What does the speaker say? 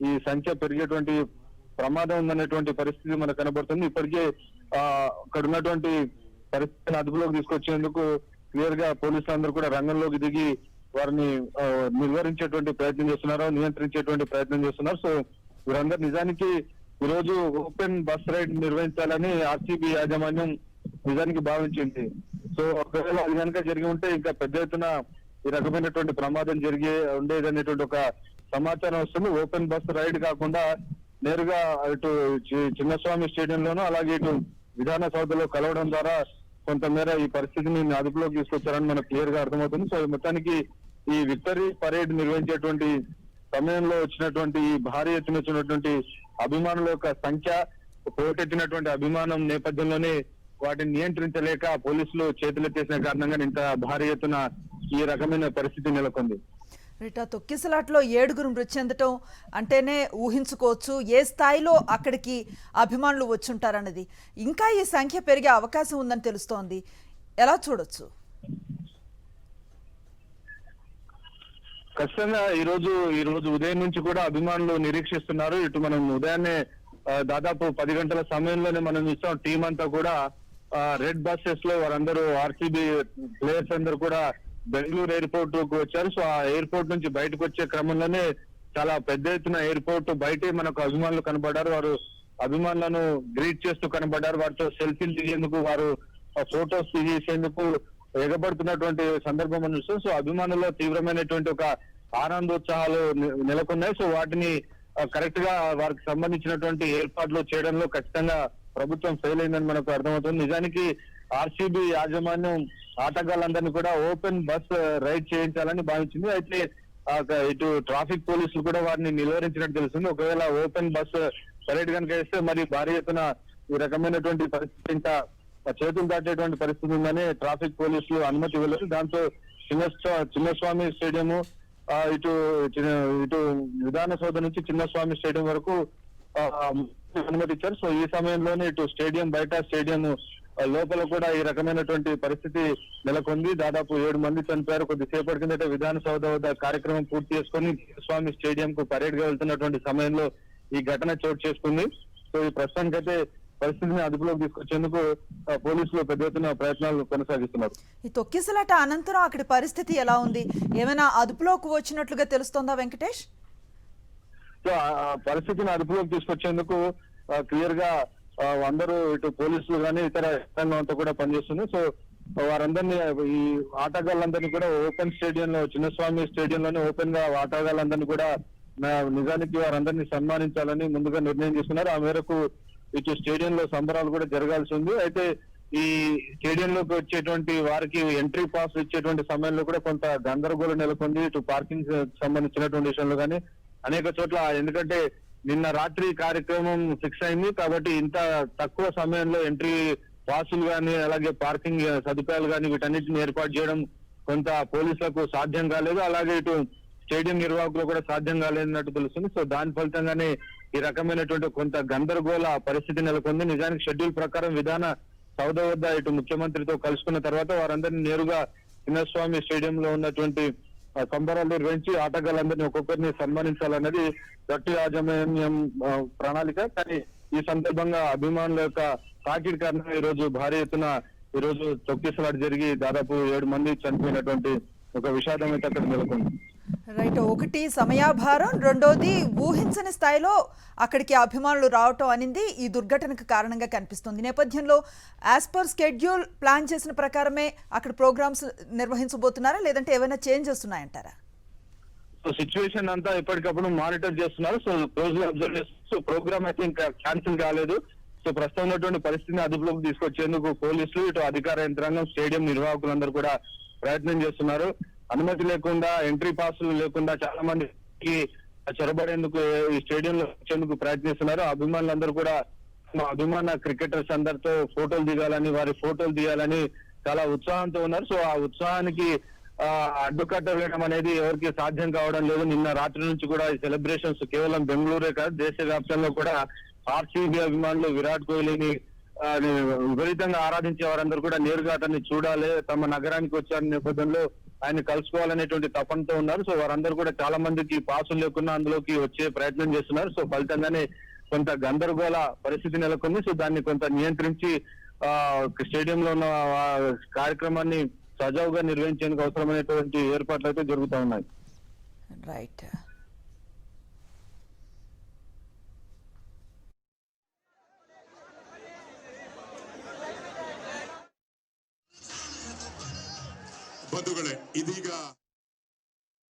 ఈ సంఖ్య పెరిగేటువంటి ప్రమాదం ఉందనేటువంటి పరిస్థితి మనకు కనబడుతుంది. ఇప్పటికే అక్కడ ఉన్నటువంటి పరిస్థితిని అదుపులోకి తీసుకొచ్చేందుకు క్లియర్ గా పోలీసులందరూ కూడా రంగంలోకి దిగి వారిని నిర్వహించేటువంటి ప్రయత్నం చేస్తున్నారు, నియంత్రించేటువంటి ప్రయత్నం చేస్తున్నారు. సో వీరందరూ నిజానికి ఈ రోజు ఓపెన్ బస్ రైడ్ నిర్వహించాలని ఆర్సీబీ యాజమాన్యం నిజానికి భావించింది. సో ఒకవేళ అది కనుక జరిగి ఉంటే ఇంకా పెద్ద ఎత్తున ఈ రకమైనటువంటి ప్రమాదం ఉండేది అనేటువంటి ఒక సమాచారం వస్తుంది. ఓపెన్ బస్ రైడ్ కాకుండా నేరుగా ఇటు చిన్నస్వామి స్టేడియంలోనూ అలాగే ఇటు విధాన సౌధలో కలవడం ద్వారా కొంతమేర ఈ పరిస్థితిని అదుపులోకి తీసుకొచ్చారని మనకు క్లియర్ గా అర్థమవుతుంది. సో మొత్తానికి ఈ విక్టరీ పరేడ్ నిర్వహించేటువంటి సమయంలో వచ్చినటువంటి ఈ భారీ ఎత్తున వచ్చినటువంటి అభిమానుల యొక్క సంఖ్య, పోటెత్తినటువంటి అభిమానం నేపథ్యంలోనే వాటిని నియంత్రించలేక పోలీసులు చేతులెత్తేసిన కారణంగా ఇంత భారీ ఎత్తున ఈ రకమైన పరిస్థితి నెలకొంది. రైట్, తొక్కిసలాట్లో 7 మృతి చెందటం అంటేనే ఊహించుకోవచ్చు ఏ స్థాయిలో అక్కడికి అభిమానులు వచ్చుంటారన్నది. ఇంకా ఈ సంఖ్య పెరిగే అవకాశం ఉందని తెలుస్తోంది, ఎలా చూడొచ్చు? ఖచ్చితంగా ఈ రోజు ఉదయం నుంచి కూడా అభిమానులు నిరీక్షిస్తున్నారు. ఇటు మనం ఉదయాన్నే దాదాపు 10 గంటల సమయంలోనే మనం ఇస్తాం టీం అంతా కూడా రెడ్ బస్సెస్ లో వారందరూ ఆర్సీబీ ప్లేయర్స్ అందరూ కూడా బెంగళూరు ఎయిర్పోర్ట్ కు వచ్చారు. సో ఆ ఎయిర్పోర్ట్ నుంచి బయటకు వచ్చే క్రమంలోనే చాలా పెద్ద ఎత్తున ఎయిర్పోర్ట్ బయటే మనకు అభిమానులు కనబడ్డారు. వారు అభిమానులను గ్రీట్ చేస్తూ కనబడ్డారు. వారితో సెల్ఫీలు దిగేందుకు, వారు ఫోటోస్ తీసేందుకు ఎగబడుతున్నటువంటి సందర్భం మనం చూస్తాం. సో అభిమానుల్లో తీవ్రమైనటువంటి ఒక ఆనందోత్సాహాలు నెలకొన్నాయి. సో వాటిని కరెక్ట్ గా వారికి సంబంధించినటువంటి ఏర్పాట్లు చేయడంలో ఖచ్చితంగా ప్రభుత్వం ఫెయిల్ అయిందని మనకు అర్థమవుతుంది. నిజానికి ఆర్సీబీ యాజమాన్యం ఆటగాళ్ళందరినీ కూడా ఓపెన్ బస్ రైడ్ చేయించాలని భావించింది. అయితే ఇటు ట్రాఫిక్ పోలీసులు కూడా వారిని నిలువరించినట్టు తెలుస్తుంది. ఒకవేళ ఓపెన్ బస్ పరేడ్ కనుక వేస్తే మరి భారీ ఎత్తున ఈ రకమైనటువంటి పరిస్థితి ఇంకా చేతులు దాటేటువంటి పరిస్థితి ఉందని ట్రాఫిక్ పోలీసులు అనుమతి ఇవ్వలేదు. దాంతో చిన్నస్వామి స్టేడియము ఇటు విధాన సౌధ నుంచి చిన్నస్వామి స్టేడియం వరకు అనుమతి ఇచ్చారు. సో ఈ సమయంలోనే ఇటు స్టేడియం బయట, స్టేడియం లోపల కూడా ఈ రకమైనటువంటి పరిస్థితి నెలకొంది. దాదాపు 7 మంది చనిపోయారు. కొద్దిసేపటి కిందట విధాన సౌధ వద్ద కార్యక్రమం పూర్తి చేసుకుని స్వామి స్టేడియం కు పరేడ్ గా వెళ్తున్నటువంటి సమయంలో ఈ ఘటన చోటు చేసుకుంది. సో ఈ ప్రస్తుతానికైతే పరిస్థితిని అదుపులోకి తీసుకొచ్చేందుకు పోలీసులు పెద్ద ఎత్తున ప్రయత్నాలు కొనసాగిస్తున్నారు. ఈ తొక్కిసలాట అనంతరం అక్కడి పరిస్థితి ఎలా ఉంది? ఏమైనా అదుపులోకి వచ్చినట్లుగా తెలుస్తోందా వెంకటేష్? సో ఆ పరిస్థితిని అదుపులోకి తీసుకొచ్చేందుకు క్లియర్ గా అందరూ ఇటు పోలీసులు కానీ ఇతర యంత్రాంగం అంతా కూడా పనిచేస్తుంది. సో వారందరినీ, ఈ ఆటగాళ్ళందరినీ కూడా ఓపెన్ స్టేడియంలో, చిన్నస్వామి స్టేడియంలోనే ఓపెన్ గా ఆటగాళ్ళందరినీ కూడా నిజానికి వారందరినీ సన్మానించాలని ముందుగా నిర్ణయం తీసుకున్నారు. ఆ మేరకు ఇటు స్టేడియంలో సంబరాలు కూడా జరగాల్సి ఉంది. అయితే ఈ స్టేడియంలోకి వచ్చేటువంటి వారికి ఎంట్రీ పాస్ ఇచ్చేటువంటి సమయంలో కూడా కొంత గందరగోళం నెలకొంది. ఇటు పార్కింగ్ సంబంధించినటువంటి విషయంలో కానీ అనేక చోట్ల, ఎందుకంటే నిన్న రాత్రి కార్యక్రమం ఫిక్స్ అయింది కాబట్టి ఇంత తక్కువ సమయంలో ఎంట్రీ పాసులు కానీ అలాగే పార్కింగ్ సదుపాయాలు కానీ వీటన్నిటిని ఏర్పాటు చేయడం కొంత పోలీసులకు సాధ్యం కాలేదు. అలాగే ఇటు స్టేడియం నిర్వాహకులు కూడా సాధ్యం కాలేదన్నట్టు తెలుస్తుంది. సో దాని ఫలితంగానే ఈ రకమైనటువంటి కొంత గందరగోళ పరిస్థితి నెలకొంది. నిజానికి షెడ్యూల్ ప్రకారం విధాన సౌధ వద్ద ఇటు ముఖ్యమంత్రితో కలుసుకున్న తర్వాత వారందరినీ నేరుగా చిన్నస్వామి స్టేడియంలో ఉన్నటువంటి సంబరాలు నిర్వహించి ఆటగాళ్ళందరినీ ఒక్కొక్కరిని సన్మానించాలన్నది జట్టు యాజమాన్యం ప్రణాళిక. కానీ ఈ సందర్భంగా అభిమానుల యొక్క తాకిడి కారణంగా ఈ రోజు భారీ ఎత్తున ఈ రోజు తొక్కిసలాట జరిగి దాదాపు 7 మంది చనిపోయినటువంటి ఒక విషాదం అయితే అక్కడ నెలకొంది. రైట్, ఒకటి సమయాభారం, రెండోది ఊహించని స్థాయిలో అక్కడికి అభిమానులు రావటం అనేది ఈ దుర్ఘటనకు కారణంగా కనిపిస్తుంది. నేపథ్యంలో యాజ్ పర్ స్కెడ్యూల్ ప్లాన్ చేసిన ప్రకారమే అక్కడ ప్రోగ్రామ్స్ నిర్వహించబోతున్నారా, లేదంటే ఏమైనా చేంజెస్ ఉన్నాయంటారా? సో సిచ్యువేషన్ అంతా ఎప్పటికప్పుడు మానిటర్ చేస్తున్నారు. సో క్లోజ్ గా అబ్జర్వ్ చేస్తున్నారు. సో ప్రోగ్రామ్ అయితే ఇంకా క్యాన్సిల్ కాలేదు. సో ప్రస్తుతం ఉన్నటువంటి పరిస్థితిని అదుపులోకి తీసుకొచ్చేందుకు పోలీసులు, ఇటు అధికార యంత్రాంగం, స్టేడియం నిర్వాహకులందరూ కూడా ప్రయత్నం చేస్తున్నారు. అనుమతి లేకుండా, ఎంట్రీ పాసులు లేకుండా చాలా మందికి చొరబడేందుకు ఈ స్టేడియంలో వచ్చేందుకు ప్రయత్నిస్తున్నారు. అభిమానులందరూ కూడా అభిమాన క్రికెటర్స్ అందరితో ఫోటోలు దిగాలని, వారి ఫోటోలు తీయాలని చాలా ఉత్సాహంతో ఉన్నారు. సో ఆ ఉత్సాహానికి అడ్డుకట్ట వేయడం అనేది ఎవరికి సాధ్యం కావడం లేదు. నిన్న రాత్రి నుంచి కూడా ఈ సెలబ్రేషన్స్ కేవలం బెంగళూరే కాదు, దేశవ్యాప్తంగా కూడా ఆర్సీబీ అభిమానులు విరాట్ కోహ్లీని విపరీతంగా ఆరాధించే వారందరూ కూడా నేరుగా అతన్ని చూడాలి, తమ నగరానికి వచ్చారనే నేపథ్యంలో ఆయన కలుసుకోవాలనేటువంటి తపనతో ఉన్నారు. సో వారందరూ కూడా చాలా మందికి పాసులు లేకుండా అందులోకి వచ్చే ప్రయత్నం చేస్తున్నారు. సో ఫలితంగానే కొంత గందరగోళ పరిస్థితి నెలకొంది. సో దాన్ని కొంత నియంత్రించి స్టేడియంలో ఉన్న కార్యక్రమాన్ని సజావుగా నిర్వహించేందుకు అవసరమైనటువంటి ఏర్పాట్లు అయితే జరుగుతూ ఉన్నాయి. రైట్. ಬಂಧುಗಳೇ, ಇದೀಗ